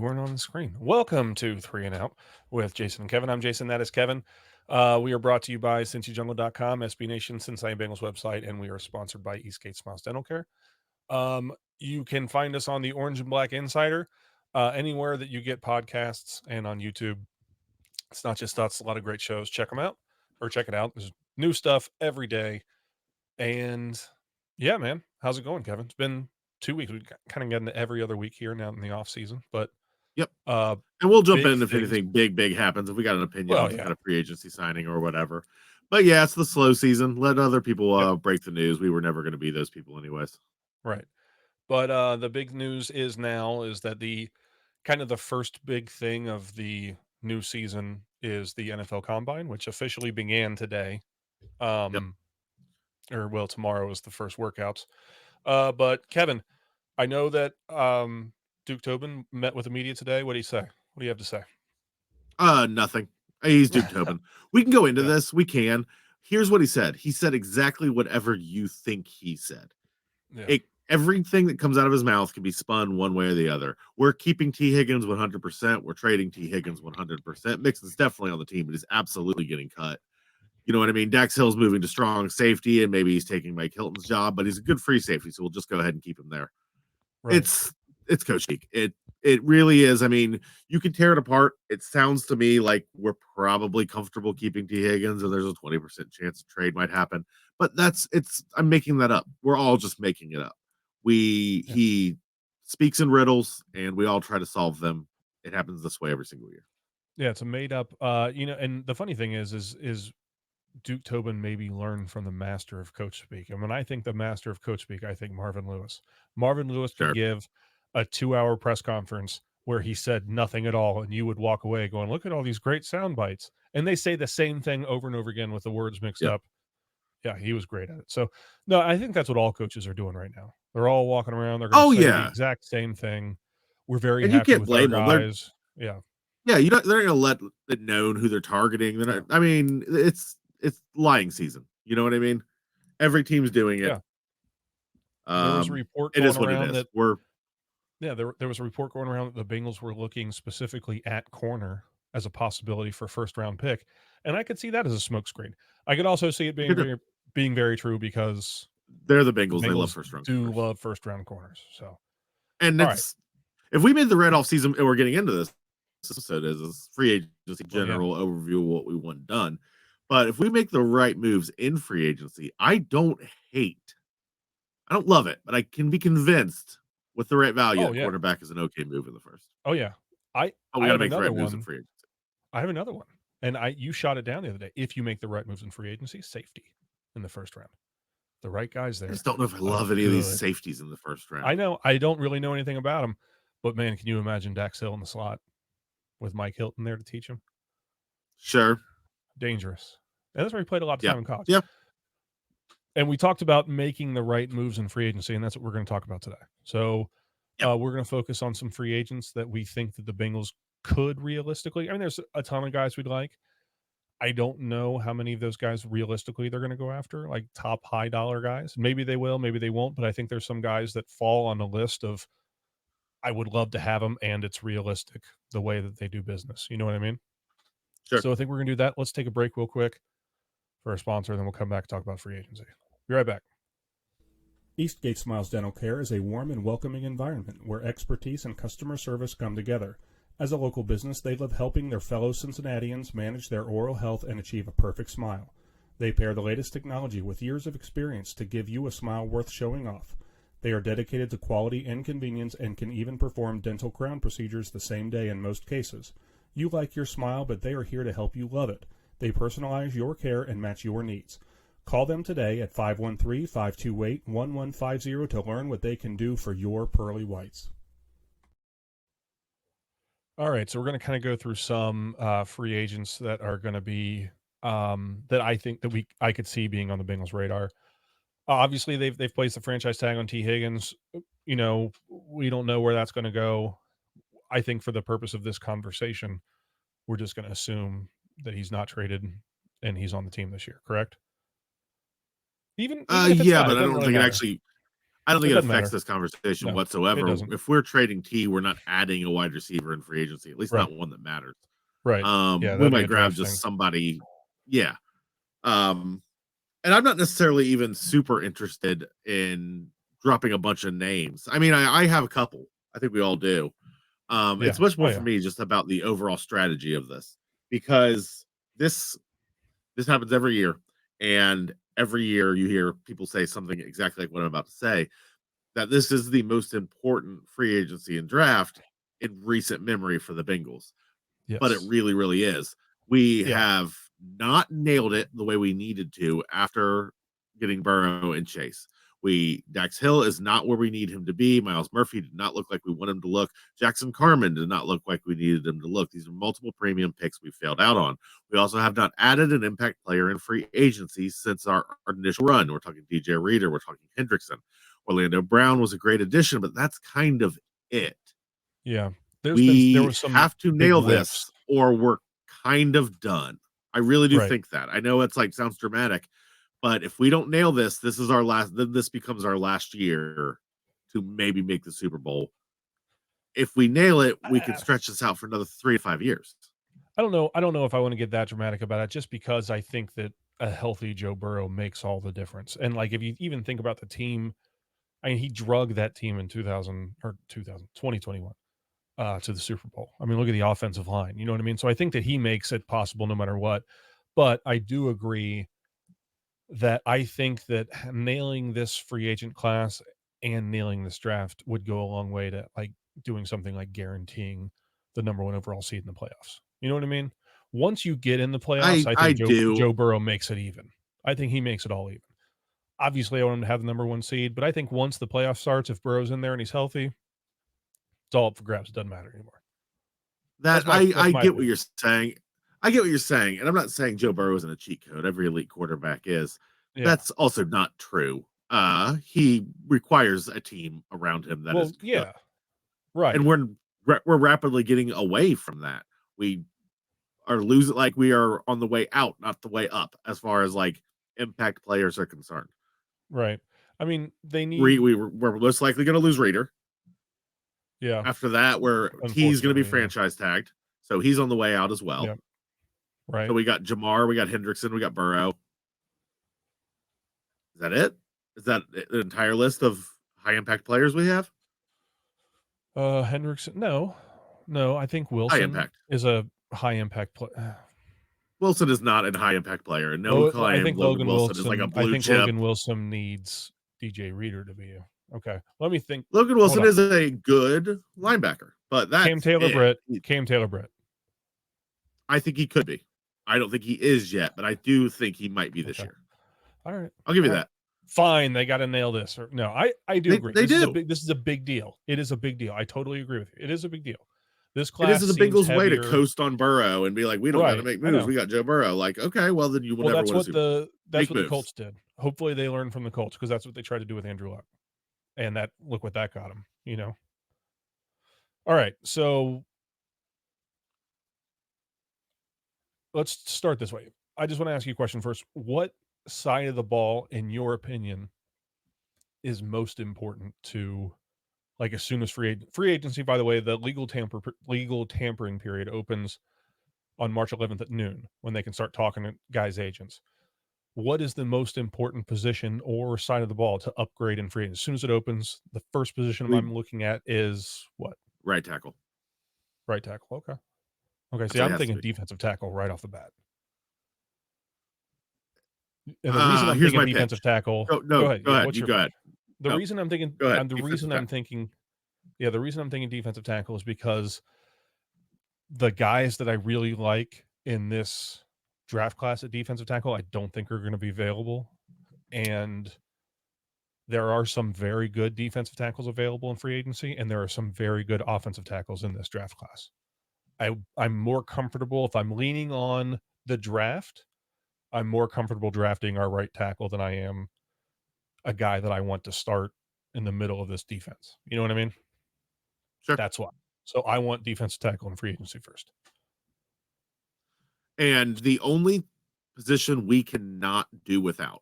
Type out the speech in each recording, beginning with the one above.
weren't on the screen. Welcome to Three and Out with Jason and Kevin. I'm Jason. That is Kevin. We are brought to you by CincyJungle.com, SB Nation, Cincinnati Bengals website, and we are sponsored by Eastgate Smiles Dental Care. You can find us on the Orange and Black Insider, anywhere that you get podcasts, and on YouTube. It's not just us; a lot of great shows. Check them out, or check it out. There's new stuff every day. And yeah, man, how's it going, Kevin? It's been 2 weeks. We've kind of gotten to every other week here now in the off season, but Yep. uh, And we'll jump big in if things. anything big happens, if we got an opinion on Well, some yeah, kind of free agency signing or whatever. But yeah, it's the slow season. Let other people yep, break the news. We were never going to be those people anyways. right. But the big news is now is that the kind of the first big thing of the new season is the NFL Combine, which officially began today. Yep. Um, or well, tomorrow is the first workouts. But Kevin, I know that Duke Tobin met with the media today. What do you say? What do you have to say? Nothing. He's Duke Tobin. We can go into Yeah, this. We can. Here's what he said. He said exactly whatever you think he said. yeah, Everything that comes out of his mouth can be spun one way or the other. We're keeping T. Higgins 100%. We're trading T. Higgins 100%. Mixon's definitely on the team, but he's absolutely getting cut. You know what I mean? Dax Hill's moving to strong safety, and maybe he's taking Mike Hilton's job, but he's a good free safety, so we'll just go ahead and keep him there. right. It's it's Coach Cheek. It really is. I mean, you can tear it apart. It sounds to me like we're probably comfortable keeping T. Higgins, and there's a 20% chance a trade might happen. But I'm making that up. We're all just making it up. Yeah. He speaks in riddles, and we all try to solve them. It happens this way every single year. Yeah, it's a made up and the funny thing is Duke Tobin maybe learned from the master of coach speak. And when I think the master of coach speak, I think Marvin Lewis. Marvin Lewis could Sure. give a 2-hour press conference where he said nothing at all, and you would walk away going, "Look at all these great sound bites." And they say the same thing over and over again with the words mixed Yep. up. Yeah, he was great at it. So, no, I think that's what all coaches are doing right now. They're all walking around. They're going to Oh say the yeah. exact same thing. We're very And you happy can't with our blame them. guys. Yeah, Yeah, they're not gonna let it known who they're targeting. They're yeah, not. I mean, it's lying season. You know what I mean? Every team's doing it. yeah. There was a report It going is what it around is. that there was a report going around that the Bengals were looking specifically at corner as a possibility for first round pick, and I could see that as a smokescreen. I could also see it being very true because they're the the Bengals. They love Bengals first round do corners, love first round corners. So, and all right, it's if we made the red off season, and we're getting into this episode as a free agency well, yeah, general overview of what we want done. But if we make the right moves in free agency, I don't love it, but I can be convinced with the right value oh that yeah, cornerback is an okay move in the first. oh yeah. I But we I got to have make the another right moves in one. free agency. I have another one, and I you shot it down the other day. If you make the right moves in free agency, safety in the first round, the right guys I just there. don't know if I A love any of these good. safeties in the first I round. know I don't really know anything about him, but man, can you imagine Dax Hill in the slot with Mike Hilton there to teach him? Sure. Dangerous. And that's where he played a lot of Yeah. time in college. Yeah. And we talked about making the right moves in free agency, and that's what we're going to talk about today. So Yeah. we're going to focus on some free agents that we think that the Bengals could realistically. I mean, there's a ton of guys we'd like. I don't know how many of those guys realistically they're going to go after, like top high dollar guys. Maybe they will, maybe they won't. But I think there's some guys that fall on the list of I would love to have them, and it's realistic the way that they do business. You know what I mean? Sure. So I think we're going to do that. Let's take a break real quick for our sponsor, and then we'll come back and talk about free agency. Be right back. Eastgate Smiles Dental Care is a warm and welcoming environment where expertise and customer service come together. As a local business, they love helping their fellow Cincinnatians manage their oral health and achieve a perfect smile. They pair the latest technology with years of experience to give you a smile worth showing off. They are dedicated to quality and convenience and can even perform dental crown procedures the same day in most cases. You like your smile, but they are here to help you love it. They personalize your care and match your needs. Call them today at 513-528-1150 to learn what they can do for your pearly whites. All right, so we're going to kind of go through some free agents that are going to be that I think that I could see being on the Bengals radar. Obviously, they've placed the franchise tag on T. Higgins. You know, we don't know where that's going to go. I think for the purpose of this conversation, we're just going to assume that he's not traded and he's on the team this year. Correct? Even if it's Yeah, not, but it I doesn't don't really think it matter. actually I don't think it doesn't affects matter. this conversation No, it whatsoever. doesn't. If we're trading T, we're not adding a wide receiver in free agency, at least Right. not one that matters. Right. Yeah, We that'd be might a grab draft just thing. somebody. Yeah. And I'm not necessarily even super interested in dropping a bunch of names. I mean, I have a couple. I think we all do. Yeah. It's much Oh, more for yeah. me just about the overall strategy of this, because this happens every year, and every year you hear people say something exactly like what I'm about to say, that this is the most important free agency and draft in recent memory for the Bengals. But it Yes. really, really is. We Yeah. have not nailed it the way we needed to after getting Burrow and Chase. Dax Hill is not where we need him to be. Miles Murphy did not look like we want him to look. Jackson Carman did not look like we needed him to look. These are multiple premium picks we failed out on. We also have not added an impact player in free agency since our initial run. We're talking DJ Reader, we're talking Hendrickson. Orlando Brown was a great addition, but that's kind of it. Yeah. There We was some have to big nail whiffs. this or we're kind of done. I really do Right. think that. I know it's like sounds dramatic, but if we don't nail this, this is our last, then this becomes our last year to maybe make the Super Bowl. If we nail it, we can I, stretch this out for another 3 to 5 years. I don't know. I don't know if I want to get that dramatic about it, just because I think that a healthy Joe Burrow makes all the difference. And like, if you even think about the team, I mean, he drug that team in 2021 to the Super Bowl. I mean, look at the offensive line. You know what I mean? So I think that he makes it possible no matter what. But I do agree that I think that nailing this free agent class and nailing this draft would go a long way to like doing something like guaranteeing the number one overall seed in the playoffs. You know what I mean? Once you get in the playoffs, I I think do. Joe Burrow makes it even. I think he makes it all even. Obviously, I want him to have the number one seed, but I think once the playoff starts, if Burrow's in there and he's healthy, it's all up for grabs. It doesn't matter anymore. That That's I my get what opinion. you're saying. I get what you're saying, and I'm not saying Joe Burrow isn't a cheat code. Every elite quarterback is. Yeah. That's also not true. He requires a team around him that is Well, good, yeah. Right. and we're rapidly getting away from that. We are losing, like we are on the way out, not the way up, as far as like impact players are concerned. Right. I mean, they need We're most likely going to lose Reader. yeah, After that, where T's going to be unfortunately, yeah. franchise tagged, so he's on the way out as well. Yeah. So Right. we got Jamar, we got Hendrickson, we got Burrow. Is that it? Is that the entire list of high impact players we have? Hendrickson. No. No, I think High Wilson impact. is a high impact player. Wilson is not a high impact player, and no claim Logan Wilson is like a I blue think chip. Logan Wilson needs DJ Reader to be okay. Let me think. Logan Hold Wilson on. is a good linebacker, but that's it. Cam Taylor Britt. I think he could be. I don't think he is yet, but I do think he might be this Okay. year. All right. I'll give you All right. that. Fine, they got to nail this. Or no, I do agree. They do. This is a big deal. It is a big deal. I totally agree with you. It is a big deal. This It is class the seems Bengals' way to heavier. coast on Burrow and be like, we don't got to Right. make I moves. know. We got Joe Burrow. Like, okay, well then you will Well, never win a Super Bowl. that's Make what the moves. Colts did. Hopefully, they learned from the Colts, because that's what they tried to do with Andrew Luck, and that look what that got him. You know. All right, so let's start this way. I just want to ask you a question first. What side of the ball, in your opinion, is most important to, like, as soon as free agency? By the way, the legal tampering period opens on March 11th at noon, when they can start talking to guys' agents. What is the most important position or side of the ball to upgrade in free agency? As soon as it opens, the first position I'm looking at is what? Right tackle. Right tackle. Okay. Okay. That's See, what it I'm has to thinking be. defensive tackle right off the bat. And the reason I'm Here's thinking my defensive pitch. tackle, No, go ahead. go Yeah. ahead. What's You your go ahead. pitch? The No, reason I'm thinking, go ahead. and the Defensive reason I'm tackle. thinking, yeah, the reason I'm thinking defensive tackle is because the guys that I really like in this draft class at defensive tackle, I don't think are going to be available. And there are some very good defensive tackles available in free agency, and there are some very good offensive tackles in this draft class. I'm more comfortable, if I'm leaning on the draft, I'm more comfortable drafting our right tackle than I am a guy that I want to start in the middle of this defense. You know what I mean? Sure. That's why. So I want defensive tackle in free agency first. And the only position we cannot do without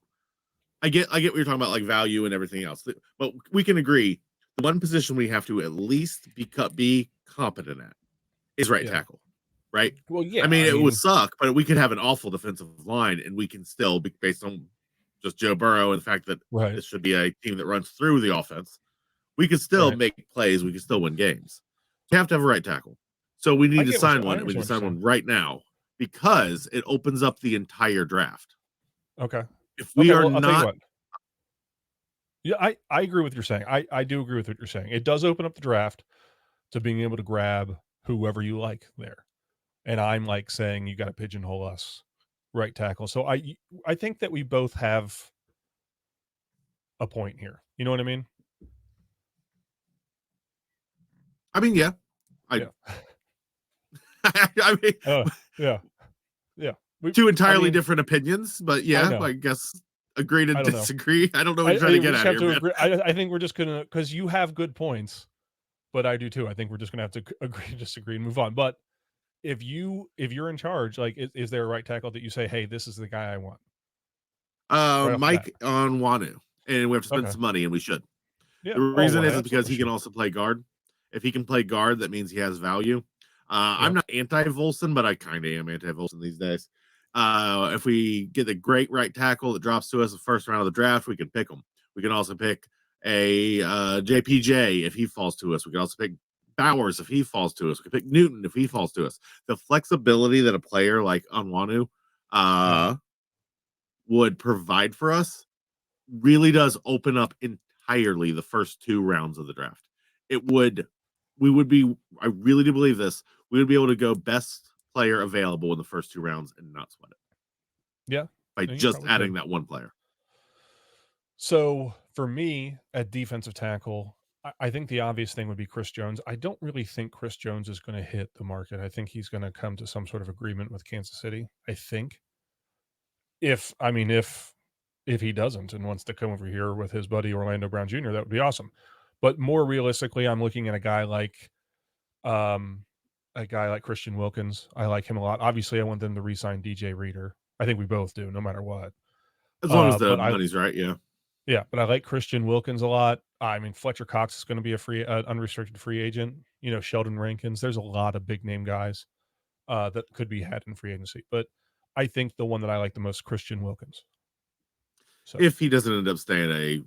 I get what you're talking about, like value and everything else. But we can agree the one position we have to at least be competent at is right Yeah. tackle, right? Well, I yeah. mean, I it would mean, suck, but we could have an awful defensive line, and we can still, based on just Joe Burrow and the fact that right, this should be a team that runs through the offense, we could still right. make plays. We could still win games. You have to have a right tackle. So we I need to get what sign you're. I one, and we need understand to what you're sign saying. one right now because it opens up the entire draft. Okay. If we Okay. are Well, I'll tell you not, what. Yeah, I agree with what you're saying. I do agree with what you're saying. It does open up the draft to being able to grab whoever you like there. And I'm like saying you got to pigeonhole us right tackle. So I think that we both have a point here. You know what I mean? I mean, yeah, I, Yeah. I mean, Yeah. Yeah. two I entirely mean, different opinions, but I yeah, know. I guess agree to I don't know. disagree. I don't know what you're trying to We get just at have here, to man. agree. I think we're just gonna because you have good points, but I do too. I think we're just gonna have to agree to disagree and move on. But if you're in charge, like, is there a right tackle that you say, hey, this is the guy I want right off the bat? Mike on Wanu, and we have to spend Okay. some money, and we should. Yeah. The Oh, reason well, I is because absolutely he can should. also play guard. If he can play guard, that means he has value. I'm Yep. not anti-Volson, but I kind of am anti-Volson these days. If we get a great right tackle that drops to us the first round of the draft, we can pick him. We can also pick a JPJ if he falls to us. We can also pick Bowers if he falls to us. We can pick Newton if he falls to us. The flexibility that a player like Onwanu Yeah. would provide for us really does open up entirely the first 2 rounds of the draft. It would we would be I really do believe this. We would be able to go best player available in the first 2 rounds and not sweat it Yeah. by No, you just probably adding could. that one player. So for me at defensive tackle, I think the obvious thing would be Chris Jones. I don't really think Chris Jones is going to hit the market. I think he's going to come to some sort of agreement with Kansas City. I think if he doesn't and wants to come over here with his buddy Orlando Brown Jr., that would be awesome. But more realistically, I'm looking at um a guy like Christian Wilkins. I like him a lot. Obviously, I want them to re-sign DJ Reader. I think we both do, no matter what. As long as the But I money's right, yeah. Yeah, but I like Christian Wilkins a lot. I mean, Fletcher Cox is going to be a unrestricted free agent. You know, Sheldon Rankins. There's a lot of big name guys that could be had in free agency. But I think the one that I like the most, Christian Wilkins. So If he doesn't end up staying a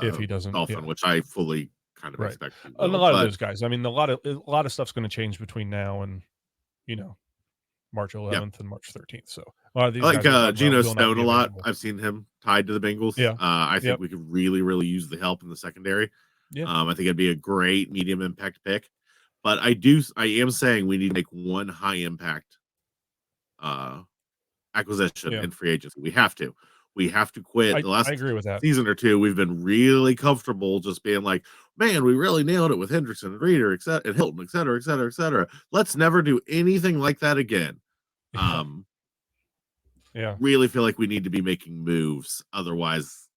if he doesn't, Dolphin, yeah, which I fully kind of right. expect he And a will, lot of but those guys. I mean, a lot of stuff's going to change between now and you know March yeah. 11th and March 13th. So a lot of I these like guys we're talking about Geno will not Stone be a lot. available. I've seen him tied to the Bengals. Yeah. I think Yep. we could really, really use the help in the secondary. Yeah. I think it'd be a great medium impact pick. But I am saying we need to make one high impact uh, acquisition Yeah. in free agency. We have to. We have to quit. I The I last agree with that. season or two, we've been really comfortable just being like, man, we really nailed it with Hendrickson and Reader, and Hilton, et cetera, et cetera, et cetera. Let's never do anything like that again. Yeah. Yeah. Really feel like we need to be making moves. Otherwise,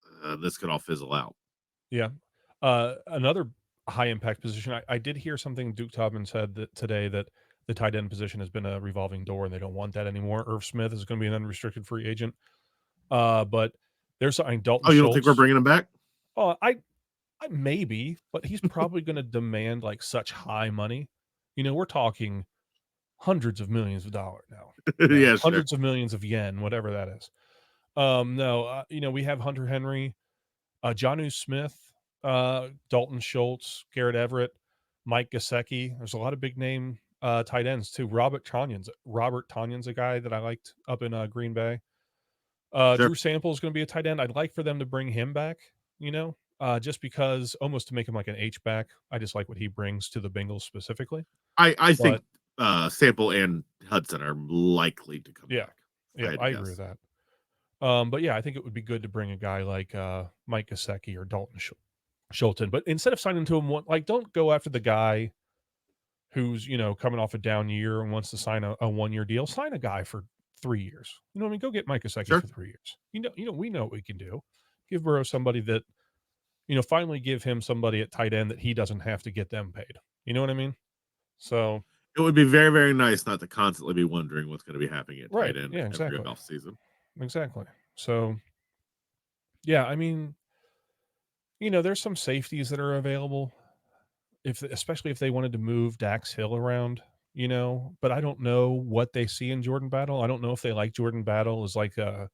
this could all fizzle out. Yeah. Another high impact position. I did hear something Duke Tobin said that today that the tight end position has been a revolving door and they don't want that anymore. Irv Smith is going to be an unrestricted free agent. But there's I mean, Dalton Oh, you don't think we're Schultz. bringing him back? Oh, I maybe, but he's probably going to demand like such high money. You know, we're talking hundreds of millions of dollars now. Yeah, sure. Hundreds of millions of yen, whatever that is. No, we have Hunter Henry, Jonnu Smith, Dalton Schultz, Garrett Everett, Mike Gesicki. There's a lot of big name tight ends too. Robert Tanyan's a guy that I liked up in Green Bay. Sure. Drew Sample is going to be a tight end. I'd like for them to bring him back. Just because almost to make him like an H back. I just like what he brings to the Bengals specifically. I think But Sample and Hudson are likely to come yeah, back. yeah, I agree with that. But yeah, I think it would be good to bring a guy like Mike Gesicki or Dalton Schulten. But instead of signing to him, don't go after the guy who's coming off a down year and wants to sign a 1 year deal. Sign a guy for 3 years. You know what I mean? Go get Mike Gesicki Sure. for 3 years. We know what we can do. Give Burrow somebody that finally give him somebody at tight end that he doesn't have to get them paid. You know what I mean? So It would be very, very nice not to constantly be wondering what's going to be happening at right, tight end yeah, every exactly, off season. exactly. So Yeah, I mean, there's some safeties that are available, especially if they wanted to move Dax Hill around, but I don't know what they see in Jordan Battle. I don't know if they like Jordan Battle as like a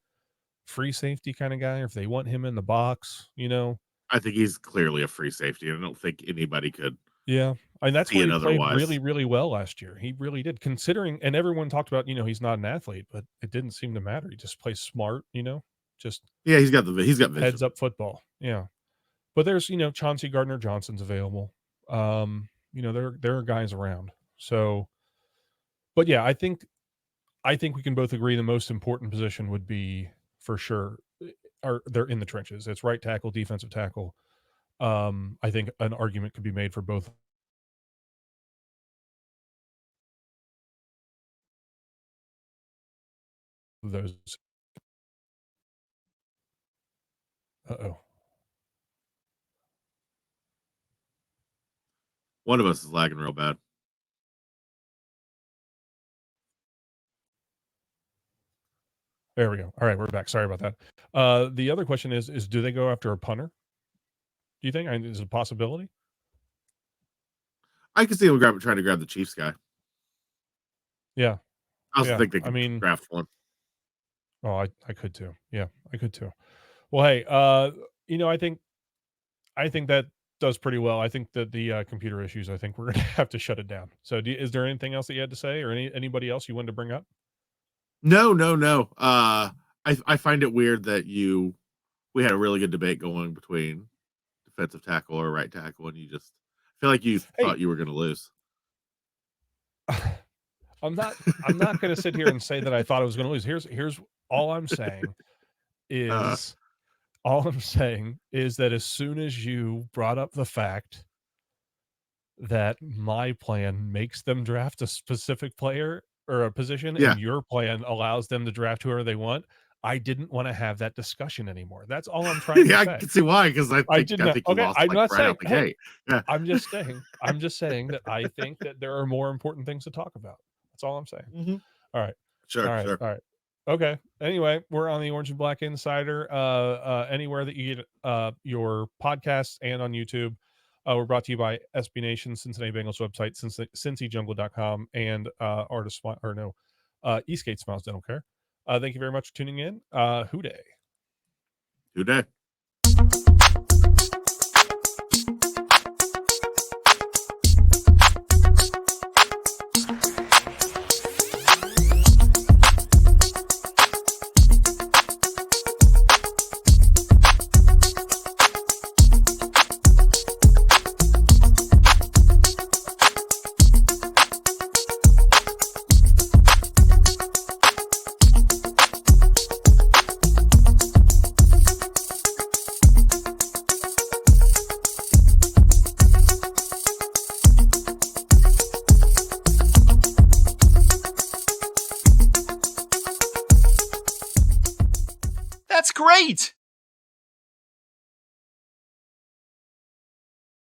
free safety kind of guy, or if they want him in the box. I think he's clearly a free safety, and I don't think anybody could Yeah. And that's see where it he played really, otherwise. really well last year. He really did, considering, and everyone talked about, he's not an athlete, but it didn't seem to matter. He just plays smart, just Yeah, he's got vision. heads up football. Yeah. But there's, Chauncey Gardner Johnson's available. There are guys around. So, but yeah, I think we can both agree the most important position would be, for sure, are they're in the trenches. It's right tackle, defensive tackle. I think an argument could be made for both of those. Uh-oh. One of us is lagging real bad. There we go. All right, we're back. Sorry about that. The other question is do they go after a punter? Do you think? Is it a possibility? I can see him trying to grab the Chiefs guy. Yeah. I also Yeah. think they I could mean, draft one. oh, I could too. Yeah, I could too. Well, hey, I think that does pretty well. I think that the computer issues, I think we're going to have to shut it down. So, is there anything else that you had to say, or anybody else you wanted to bring up? No, no, no. I find it weird that we had a really good debate going between defensive tackle or right tackle, and you just feel like you Hey, thought you were going to lose. I'm not going to sit here and say that I thought I was going to lose. Here's all I'm saying Uh, is all I'm saying is that as soon as you brought up the fact that my plan makes them draft a specific player or a position yeah, and your plan allows them to draft whoever they want, I didn't want to have that discussion anymore. That's all I'm trying to yeah, I say. can see why, because I did I not. think you Okay, lost I'm like not right saying, out the hey, gate. Yeah. I'm just saying that I think that there are more important things to talk about. That's all I'm saying. Mm-hmm. All right. All Sure, right. sure. All right. Okay. Anyway, we're on the Orange and Black Insider. Anywhere that you get your podcasts and on YouTube. We're brought to you by SB Nation, Cincinnati Bengals website, cincyjungle.com, and Eastgate Smiles Dental Care. Thank you very much for tuning in. Hooday. Today. That's great!